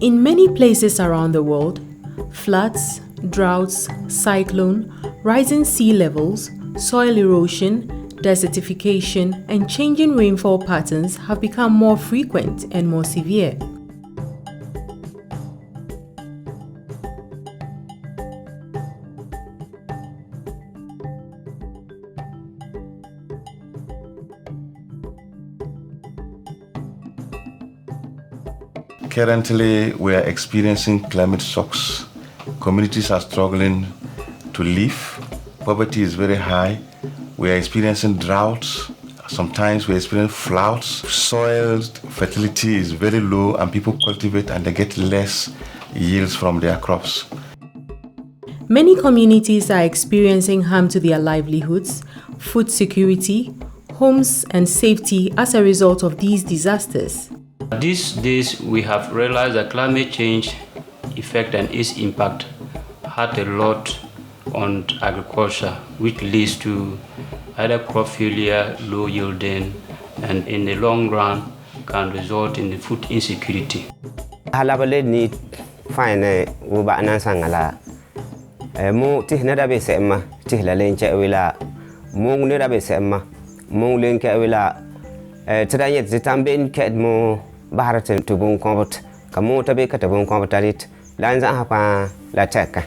In many places around the world, floods, droughts, cyclone, rising sea levels, soil erosion, desertification, and changing rainfall patterns have become more frequent and more severe. Currently, we are experiencing climate shocks. Communities are struggling to live. Poverty is very high. We are experiencing droughts. Sometimes we experience floods. Soil fertility is very low, and people cultivate and they get less yields from their crops. Many communities are experiencing harm to their livelihoods, food security, homes, and safety as a result of these disasters. These days, we have realized that climate change effect and its impact had a lot on agriculture, which leads to either crop failure, low yielding, and in the long run can result in the food insecurity. Halabale ni fine uba nansangala mu tihnada be sema tihla lenche wila mu nira be sema mu lenke wila tadanye zitamben kedmo baharate tubun konbot kamu tabe katabun konbotarit lanza hapa la teka.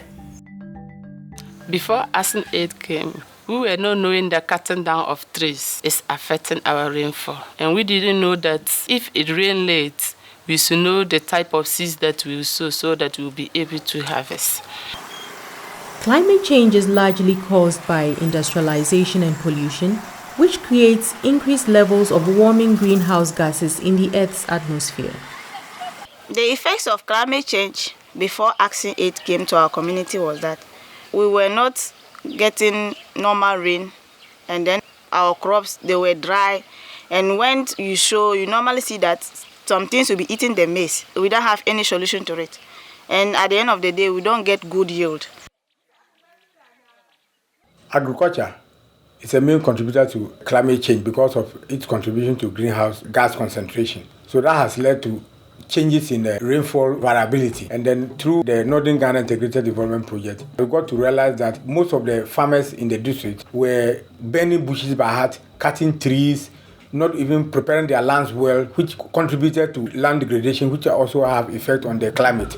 Before ActionAid came, we were not knowing that cutting down of trees is affecting our rainfall. And we didn't know that if it rains late, we should know the type of seeds that we will sow so that we will be able to harvest. Climate change is largely caused by industrialization and pollution, which creates increased levels of warming greenhouse gases in the Earth's atmosphere. The effects of climate change before ActionAid came to our community was that we were not getting normal rain, and then our crops, they were dry. And when you normally see that some things will be eating the maize. We don't have any solution to it. And at the end of the day, we don't get good yield. Agriculture is a main contributor to climate change because of its contribution to greenhouse gas concentration. So that has led to changes in the rainfall variability. And then through the Northern Ghana Integrated Development Project, we got to realize that most of the farmers in the district were burning bushes by heart, cutting trees, not even preparing their lands well, which contributed to land degradation, which also have effect on the climate.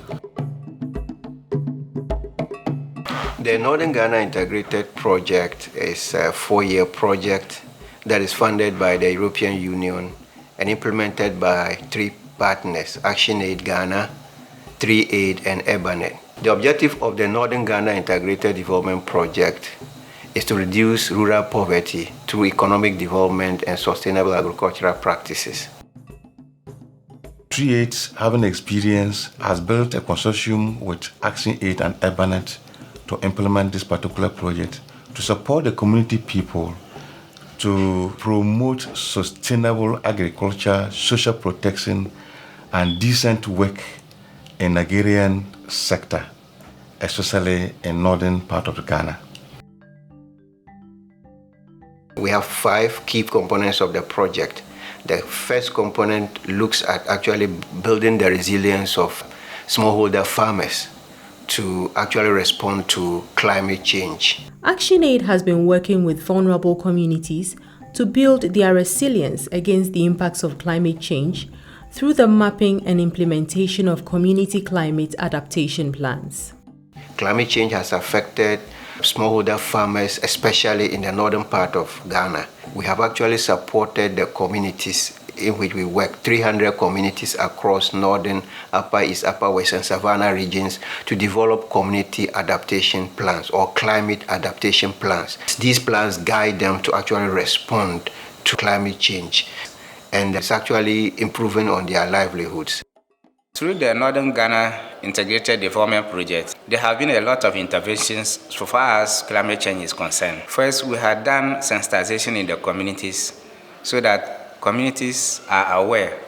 The Northern Ghana Integrated Project is a 4-year project that is funded by the European Union and implemented by 3 partners, ActionAid Ghana, 3Aid, and EBANET. The objective of the Northern Ghana Integrated Development Project is to reduce rural poverty through economic development and sustainable agricultural practices. 3Aid, having experience, has built a consortium with ActionAid and EBANET to implement this particular project to support the community people to promote sustainable agriculture, social protection, and decent work in the agrarian sector, especially in northern part of Ghana. We have 5 key components of the project. The first component looks at actually building the resilience of smallholder farmers to actually respond to climate change. ActionAid has been working with vulnerable communities to build their resilience against the impacts of climate change through the mapping and implementation of community climate adaptation plans. Climate change has affected smallholder farmers, especially in the northern part of Ghana. We have actually supported the communities in which we work, 300 communities across northern, upper east, upper west, and savannah regions to develop community adaptation plans or climate adaptation plans. These plans guide them to actually respond to climate change, and it's actually improving on their livelihoods. Through the Northern Ghana Integrated Development Project, there have been a lot of interventions so far as climate change is concerned. First, we had done sensitization in the communities so that communities are aware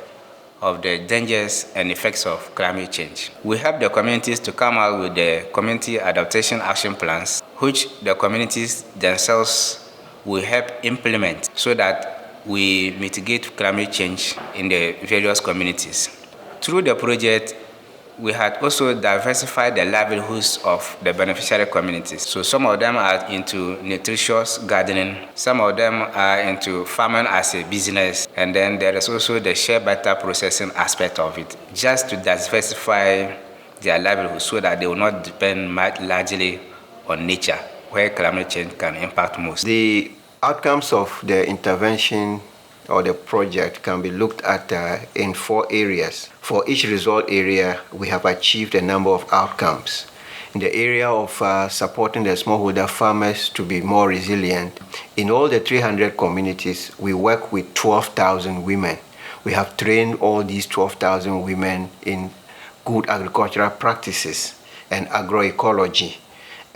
of the dangers and effects of climate change. We help the communities to come out with the community adaptation action plans, which the communities themselves will help implement so that we mitigate climate change in the various communities. Through the project, we had also diversified the livelihoods of the beneficiary communities. So some of them are into nutritious gardening, some of them are into farming as a business, and then there is also the share butter processing aspect of it, just to diversify their livelihood so that they will not depend largely on nature, where climate change can impact most. The outcomes of the intervention or the project can be looked at in 4 areas. For each result area, we have achieved a number of outcomes. In the area of supporting the smallholder farmers to be more resilient, in all the 300 communities, we work with 12,000 women. We have trained all these 12,000 women in good agricultural practices and agroecology.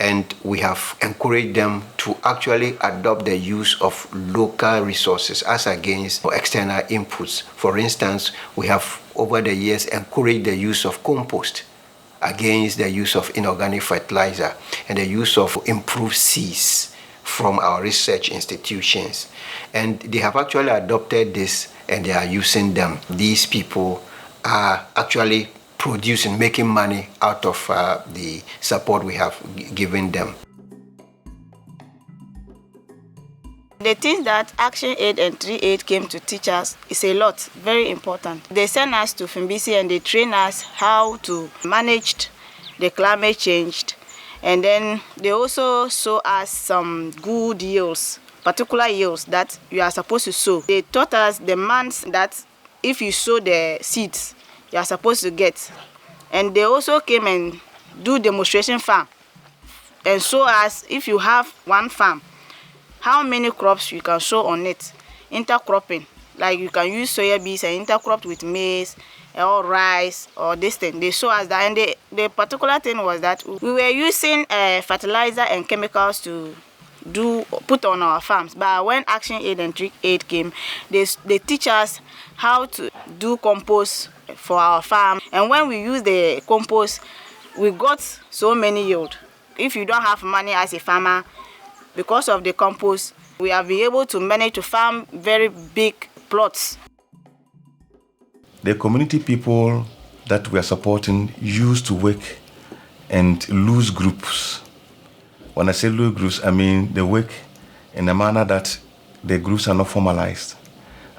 And we have encouraged them to actually adopt the use of local resources as against external inputs. For instance, we have over the years encouraged the use of compost against the use of inorganic fertilizer and the use of improved seeds from our research institutions. And they have actually adopted this and they are using them. These people are actually producing, making money out of the support we have given them. The things that ActionAid and 3Aid came to teach us is a lot, very important. They send us to Fimbisi and they train us how to manage the climate change, and then they also show us some good yields, particular yields that you are supposed to sow. They taught us the months that if you sow the seeds, you are supposed to get. And they also came and do demonstration farm and show us if you have one farm, how many crops you can sow on it. Intercropping, like you can use soya beans and intercrop with maize or rice or this thing. They show us that, and the particular thing was that we were using fertilizer and chemicals to put on our farms. But when ActionAid and 3Aid came, they teach us how to do compost for our farm. And when we use the compost, we got so many yield. If you don't have money as a farmer, because of the compost, we have been able to manage to farm very big plots. The community people that we are supporting used to work and loose groups. When I say loose groups, I mean they work in a manner that the groups are not formalized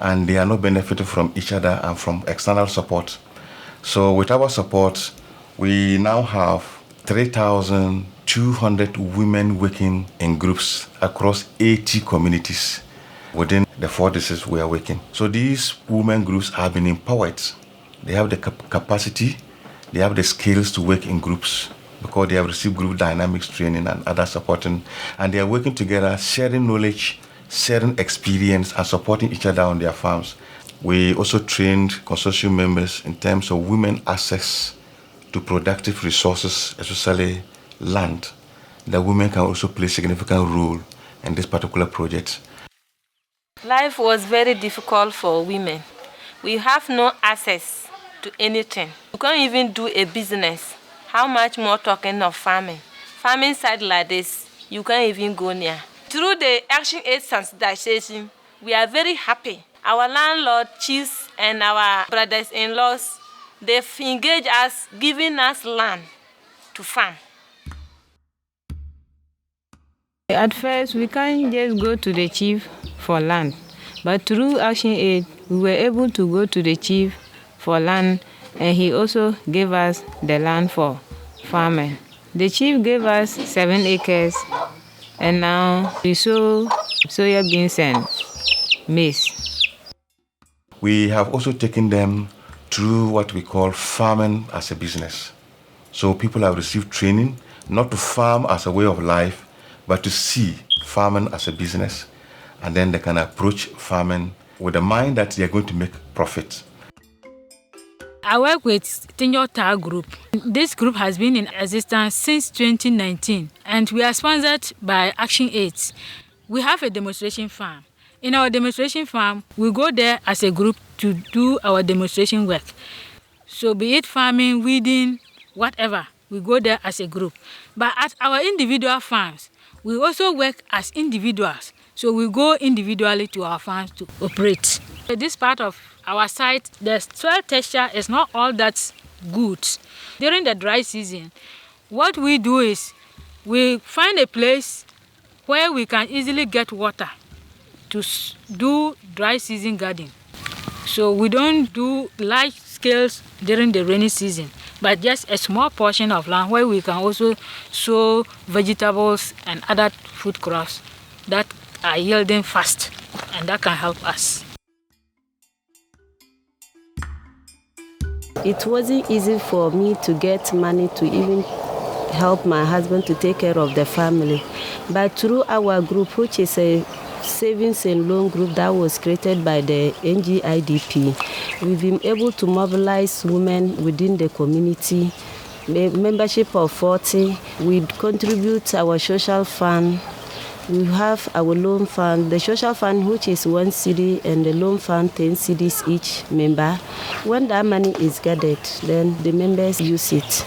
and they are not benefiting from each other and from external support. So with our support, we now have 3,200 women working in groups across 80 communities within the 4 districts we are working. So these women groups have been empowered. They have the capacity, they have the skills to work in groups because they have received group dynamics training and other supporting, and they are working together, sharing knowledge, sharing experience, and supporting each other on their farms. We also trained consortium members in terms of women access to productive resources, especially land. The women can also play a significant role in this particular project. Life was very difficult for women. We have no access to anything. You can't even do a business. How much more talking of farming? Farming side like this, you can't even go near. Through the ActionAid sensitization, we are very happy. Our landlord, chiefs, and our brothers-in-laws, they've engaged us, giving us land to farm. At first, we can't just go to the chief for land, but through ActionAid, we were able to go to the chief for land, and he also gave us the land for farming. The chief gave us 7 acres, and now we sow soya beans and maize. We have also taken them through what we call farming as a business. So people have received training not to farm as a way of life, but to see farming as a business, and then they can approach farming with the mind that they are going to make profit. I work with Tinjota Group. This group has been in existence since 2019, and we are sponsored by ActionAid. We have a demonstration farm. In our demonstration farm, we go there as a group to do our demonstration work. So be it farming, weeding, whatever, we go there as a group. But at our individual farms, we also work as individuals. So we go individually to our farms to operate. This part of our site, the soil texture is not all that goods. During the dry season, what we do is we find a place where we can easily get water to do dry season garden. So we don't do large scales during the rainy season, but just a small portion of land where we can also sow vegetables and other food crops that are yielding fast, and that can help us. It wasn't easy for me to get money to even help my husband to take care of the family, but through our group, which is a savings and loan group that was created by the NGIDP, we've been able to mobilize women within the community. The membership of 40, we contribute our social fund. We have our loan fund, the social fund, which is 1 cedi, and the loan fund 10 cedis each member. When that money is gathered, then the members use it.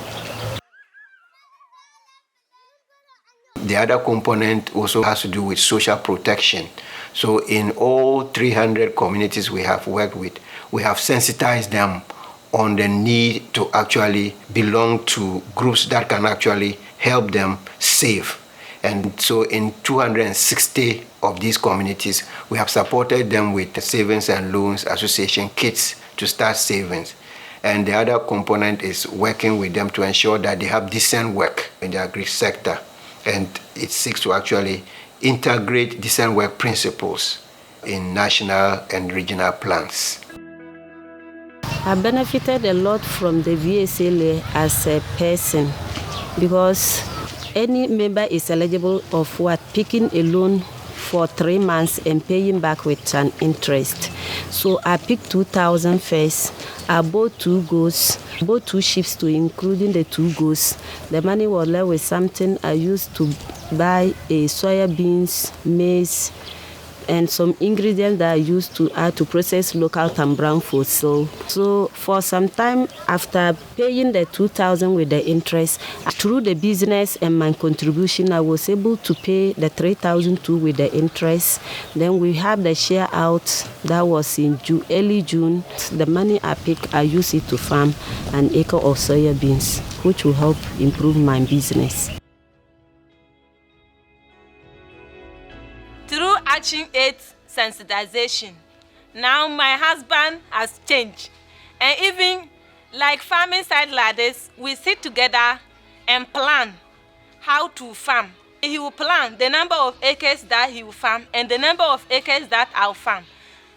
The other component also has to do with social protection. So in all 300 communities we have worked with, we have sensitized them on the need to actually belong to groups that can actually help them save. And so in 260 of these communities, we have supported them with the Savings and Loans Association kits to start savings. And the other component is working with them to ensure that they have decent work in the agri sector. And it seeks to actually integrate decent work principles in national and regional plans. I benefited a lot from the VSLA as a person, because any member is eligible of picking a loan for 3 months and paying back with an interest. So I picked 2,000 first. I bought 2 goats, bought 2 sheep to including the 2 goats. The money was left with something I used to buy soya beans, maize, and some ingredients that I used to add to process local and brown food. So for some time after paying the 2,000 with the interest, through the business and my contribution, I was able to pay the 3,002 with the interest. Then we have the share out that was in early June. The money I picked, I use it to farm an acre of soya beans, which will help improve my business. Through ActionAid sensitization, now my husband has changed. And even like farming side ladders, we sit together and plan how to farm. He will plan the number of acres that he will farm and the number of acres that I'll farm.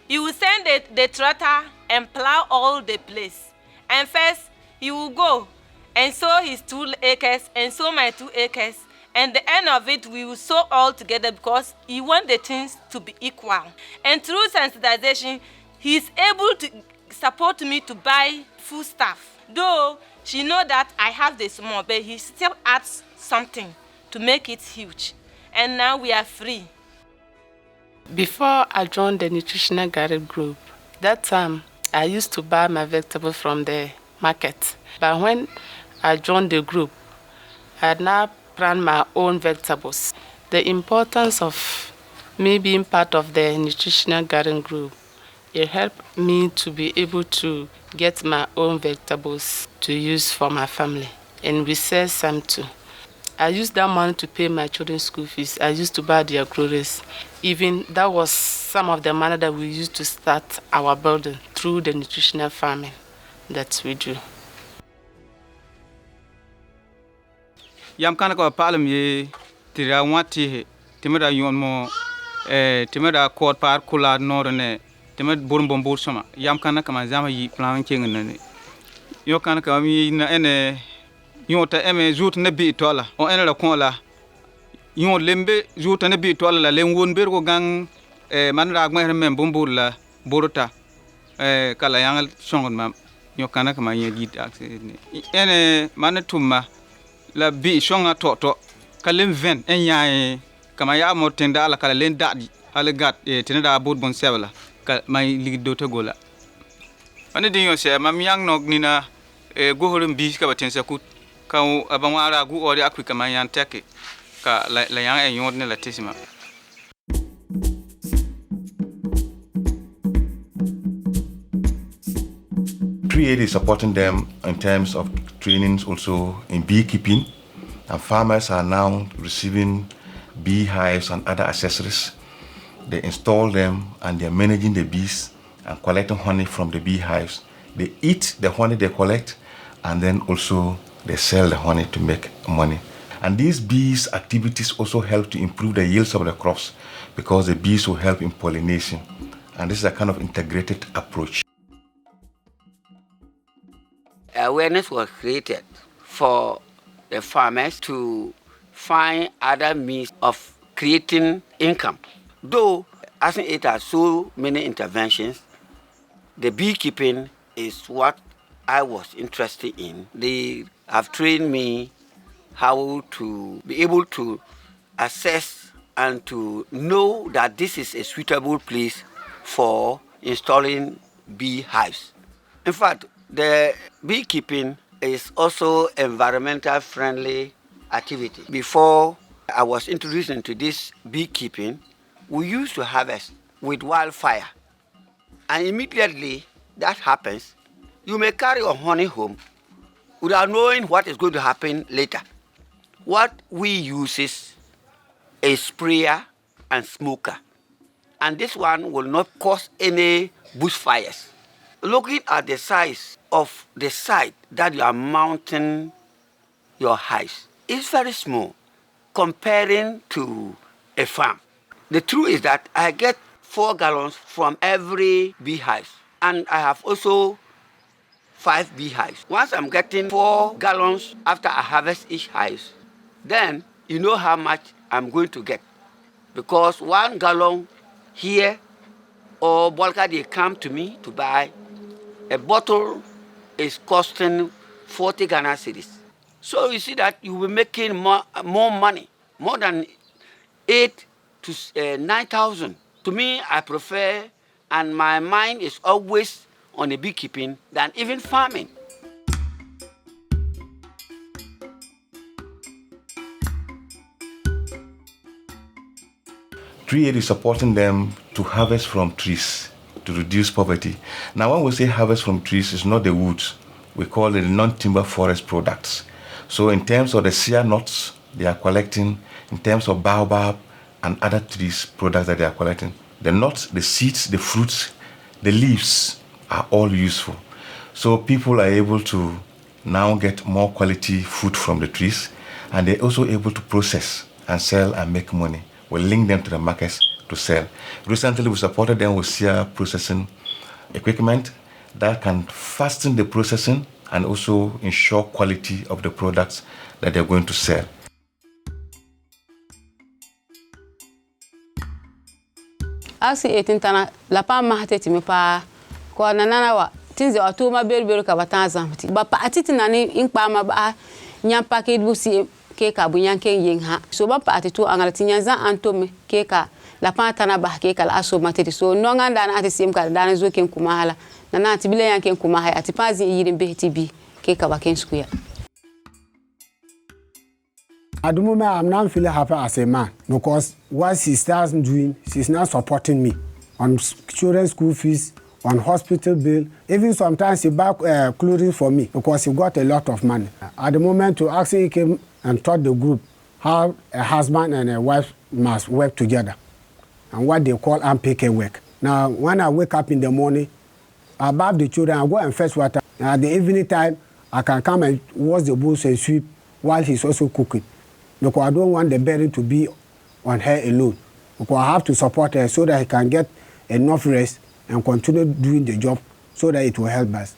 He will send the tractor and plow all the place. And first, he will go and sow his 2 acres and sow my 2 acres. And the end of it, we will sow all together because he wants the things to be equal. And through sensitization, he's able to support me to buy food stuff. Though she knows that I have the small, but he still adds something to make it huge. And now we are free. Before I joined the nutritional garden group, that time I used to buy my vegetables from the market. But when I joined the group, I had now plant my own vegetables. The importance of me being part of the nutritional garden group, it helped me to be able to get my own vegetables to use for my family. And we sell some too. I used that money to pay my children's school fees. I used to buy their groceries. Even that was some of the money that we used to start our building through the nutritional farming that we do. Yam kana ko palm ye tira wati timera yon mo timera court par kula norne timet burum bor sama yam kana kama zama yi plan king ne yo kana ka mi na ene yota eme jout ne bi tola on ene la kon la yon lembe jout ne bi tola la len won ber ko gang man ra gmer men bombur la borota kala yangal songon mam yo kana kama ye di ene man tumma la bi shonga toto kalem ven enyae kama ya mo tenda ala kala len dadi ala gat tenda bod bon sebla ka may ligdo to gola ani dinyo se mam yang nog nina gohorum bi ka baten sakut ka abanwara gu ori afrika man yan teke ka la yang e yod ne la tisima. ActionAid is supporting them in terms of trainings also in beekeeping, and farmers are now receiving beehives and other accessories. They install them and they're managing the bees and collecting honey from the beehives. They eat the honey they collect, and then also they sell the honey to make money. And these bees activities also help to improve the yields of the crops, because the bees will help in pollination. And this is a kind of integrated approach. Awareness was created for the farmers to find other means of creating income. Though ActionAid has so many interventions, the beekeeping is what I was interested in. They have trained me how to be able to assess and to know that this is a suitable place for installing beehives. In fact, the beekeeping is also environmental friendly activity. Before I was introduced into this beekeeping, we used to harvest with wildfire. And immediately that happens, you may carry your honey home without knowing what is going to happen later. What we use is a sprayer and smoker. And this one will not cause any bushfires. Looking at the size of the site that you are mounting your hives, it's very small comparing to a farm. The truth is that I get 4 gallons from every beehive, and I have also 5 beehives. Once I'm getting 4 gallons after I harvest each hive, then you know how much I'm going to get. Because 1 gallon here, or bulka they come to me to buy, a bottle is costing 40 Ghana cedis. So you see that you will be making more money, more than 8 to 9,000. To me, I prefer, and my mind is always on the beekeeping than even farming. ActionAid is supporting them to harvest from trees to reduce poverty. Now, when we say harvest from trees, it's not the woods. We call it non-timber forest products. So in terms of the sear nuts they are collecting, in terms of baobab and other trees products that they are collecting, the nuts, the seeds, the fruits, the leaves are all useful. So people are able to now get more quality food from the trees, and they're also able to process and sell and make money. We link them to the markets to sell. Recently, we supported them with sear processing equipment that can fasten the processing and also ensure quality of the products that they're going to sell. ActionAid tintana la pa mahateti mi pa ko nanana wa tinze atuma beru ka batanza mti ba pa atiti nani inkpa ma ba nyampa ke busi ke ka bunyan ke yin ha so ba pa atitu angalati nyanza antome ke ka la pa tana ba ke ka la aso mateti so no nganda na atisim ka dana zo ken kuma hala nana atibile yan ken kuma ha atipazi yirin be tibi ke ka ba ken skuya. At the moment, I'm not feeling happy as a man because what she starts doing, she's not supporting me on children's school fees, on hospital bill. Even sometimes she buy clothing for me because she got a lot of money. At the moment, to actually came and taught the group how a husband and a wife must work together and what they call unpaid work. Now, when I wake up in the morning, I bath the children, I go and fetch water. And at the evening time, I can come and wash the bowls and sweep while he's also cooking. Because I don't want the burden to be on her alone. Because I have to support her so that he can get enough rest and continue doing the job so that it will help us.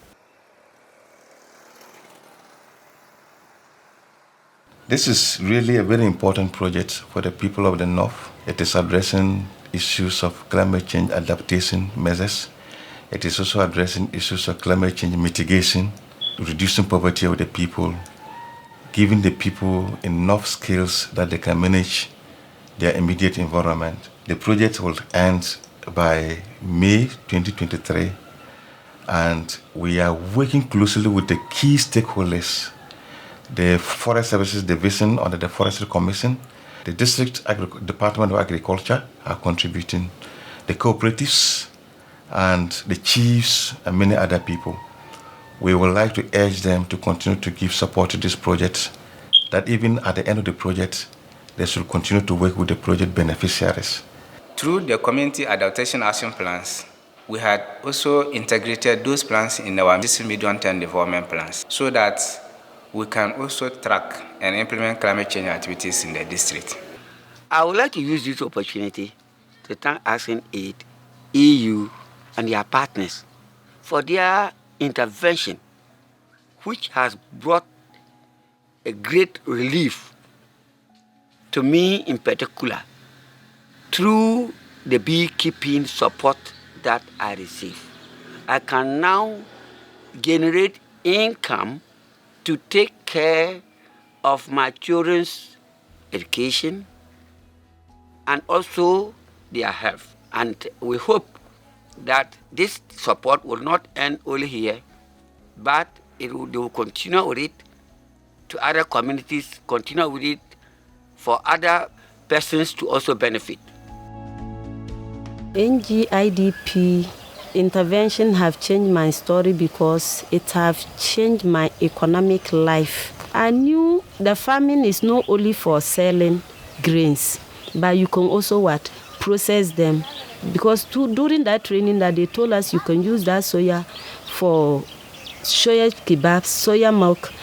This is really a very important project for the people of the North. It is addressing issues of climate change adaptation measures. It is also addressing issues of climate change mitigation, reducing poverty of the people, giving the people enough skills that they can manage their immediate environment. The project will end by May 2023, and we are working closely with the key stakeholders, the Forest Services Division under the Forestry Commission, the District Department of Agriculture are contributing, the cooperatives, and the chiefs and many other people. we would like to urge them to continue to give support to this project, that even at the end of the project, they should continue to work with the project beneficiaries. Through the community adaptation action plans, we had also integrated those plans in our medium-term development plans so that we can also track and implement climate change activities in the district. I would like to use this opportunity to thank ActionAid, EU, and their partners for their intervention, which has brought a great relief to me in particular through the beekeeping support that I receive. I can now generate income to take care of my children's education and also their health. And we hope that this support will not end only here, but they will continue with it to other communities, continue with it for other persons to also benefit. NGIDP intervention have changed my story because it have changed my economic life. I knew the farming is not only for selling grains, but you can also process them. Because during that training that they told us you can use that soya for soya kebabs, soya milk,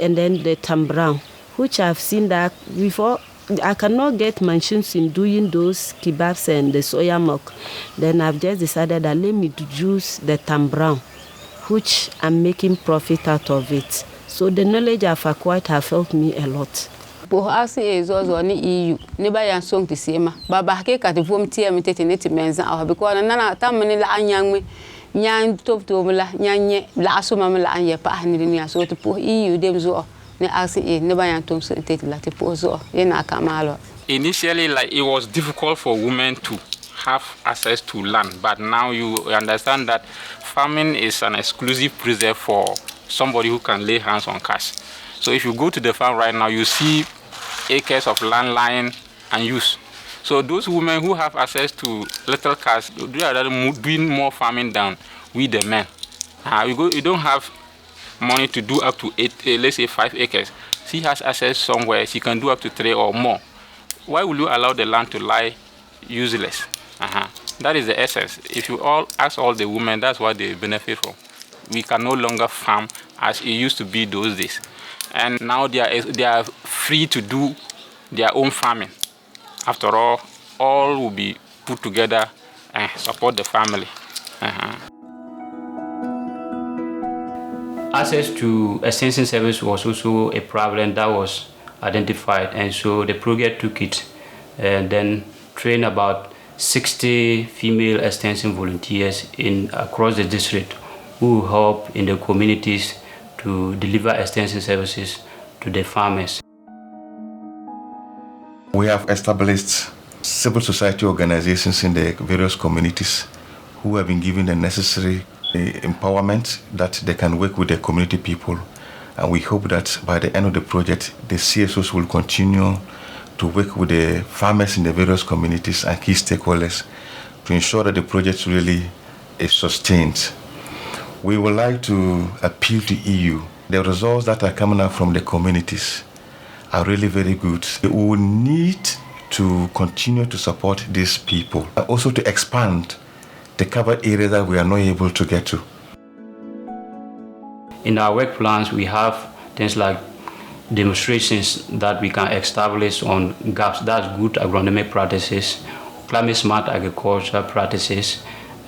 and then the tam brown, which I've seen that before. I cannot get machines in doing those kebabs and the soya milk. Then I've just decided that let me use the tam brown, which I'm making profit out of it. So the knowledge I've acquired have helped me a lot. Pour ActionAid zo ni EU ne ba yan song tisema baba ke ka te vom tie me tete ne te menza a because na ta me la anyang me nyan top to me la nyanye la so ma me la anye pa ni ni so te pour EU dem zo ne ActionAid ne ba yan tom so tete la te pour zo ye na ka malo. Initially, like, it was difficult for women to have access to land, but now you understand that farming is an exclusive preserve for somebody who can lay hands on cash. So if you go to the farm right now, you see acres of land lying unused. So those women who have access to little cash, they are doing more farming than we the men. You don't have money to do up to 8, let's say 5 acres. She has access somewhere, she can do up to 3 or more. Why will you allow the land to lie useless? That is the essence. If you all ask all the women, that's what they benefit from. We can no longer farm as it used to be those days. And now they are free to do their own farming. After all will be put together and support the family. Access to extension service was also a problem that was identified, and so the project took it and then trained about 60 female extension volunteers across the district who help in the communities to deliver extension services to the farmers. We have established civil society organizations in the various communities who have been given the necessary empowerment that they can work with the community people. And we hope that by the end of the project, the CSOs will continue to work with the farmers in the various communities and key stakeholders to ensure that the project really is sustained. We would like to appeal to EU. The results that are coming out from the communities are really very good. We will need to continue to support these people and also to expand the covered area that we are not able to get to. In our work plans, we have things like demonstrations that we can establish on gaps, that's good agronomic practices, climate smart agriculture practices,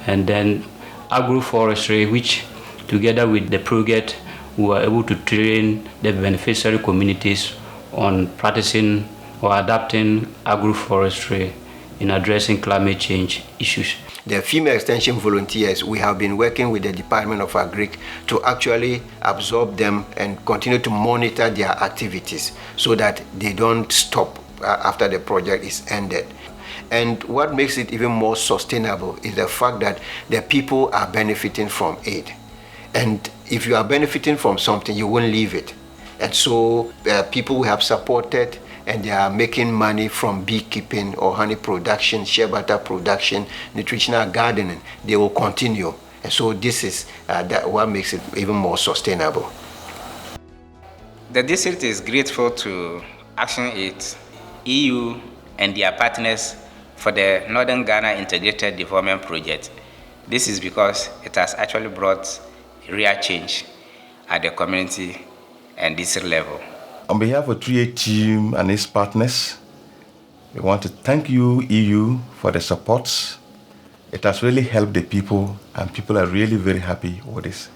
and then agroforestry, which together with the project, we were able to train the beneficiary communities on practicing or adapting agroforestry in addressing climate change issues. The female extension volunteers, we have been working with the Department of Agric to actually absorb them and continue to monitor their activities so that they don't stop after the project is ended. And what makes it even more sustainable is the fact that the people are benefiting from aid. And if you are benefiting from something, you won't leave it. And so people we have supported, and they are making money from beekeeping or honey production, shea butter production, nutritional gardening. They will continue. And so this is that what makes it even more sustainable. The district is grateful to ActionAid, EU, and their partners for the Northern Ghana Integrated Development Project. This is because it has actually brought real change at the community and district level. On behalf of 3A team and its partners, we want to thank you, EU, for the support. It has really helped the people, and people are really very happy with this.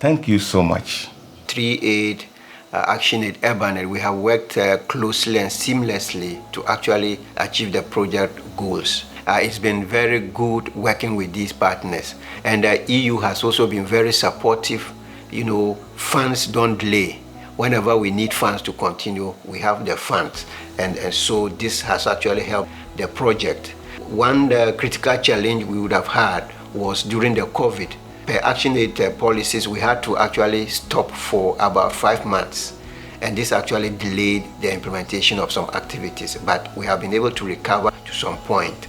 Thank you so much. 3A, ActionAid, ActionAid, we have worked closely and seamlessly to actually achieve the project goals. It's been very good working with these partners, and the EU has also been very supportive. You know, funds don't delay. Whenever we need funds to continue, we have the funds, and so this has actually helped the project. One critical challenge we would have had was during the COVID. Per ActionAid policies, we had to actually stop for about 5 months, and this actually delayed the implementation of some activities, but we have been able to recover to some point.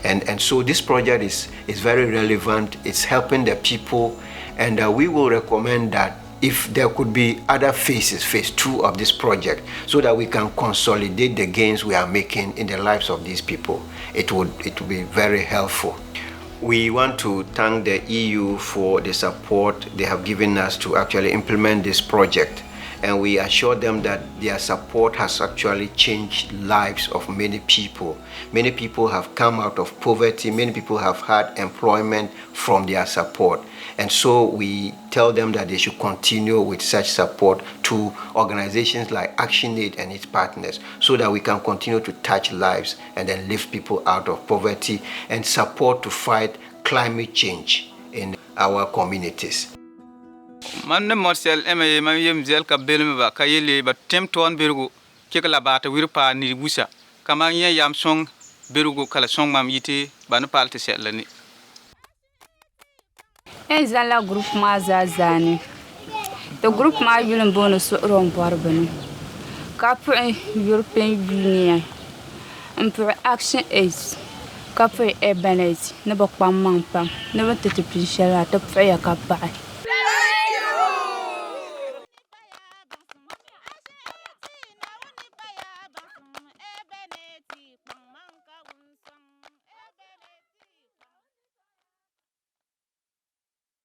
And so this project is very relevant. It's helping the people, and we will recommend that if there could be other phases, phase 2 of this project, so that we can consolidate the gains we are making in the lives of these people, it would be very helpful. We want to thank the EU for the support they have given us to actually implement this project, and we assure them that their support has actually changed lives of many people. Many people have come out of poverty, many people have had employment from their support. And so we tell them that they should continue with such support to organizations like ActionAid and its partners, so that we can continue to touch lives and then lift people out of poverty and support to fight climate change in our communities. Man Marcel Mayem Zelka Belmba Kayele, but Temton Berugo, Kikalabata, Wirpa, Nibusa, Kamanya Yam Song, Berugo Kalasong Mam Yiti, Banapalti Setlani. Zala group Mazazani. The group my Yulan bonus wrong Barbany. Capri European Union and for ActionAid. Capri Ebenet, never Pam Mampa, never to the Pishel at the prayer cap by.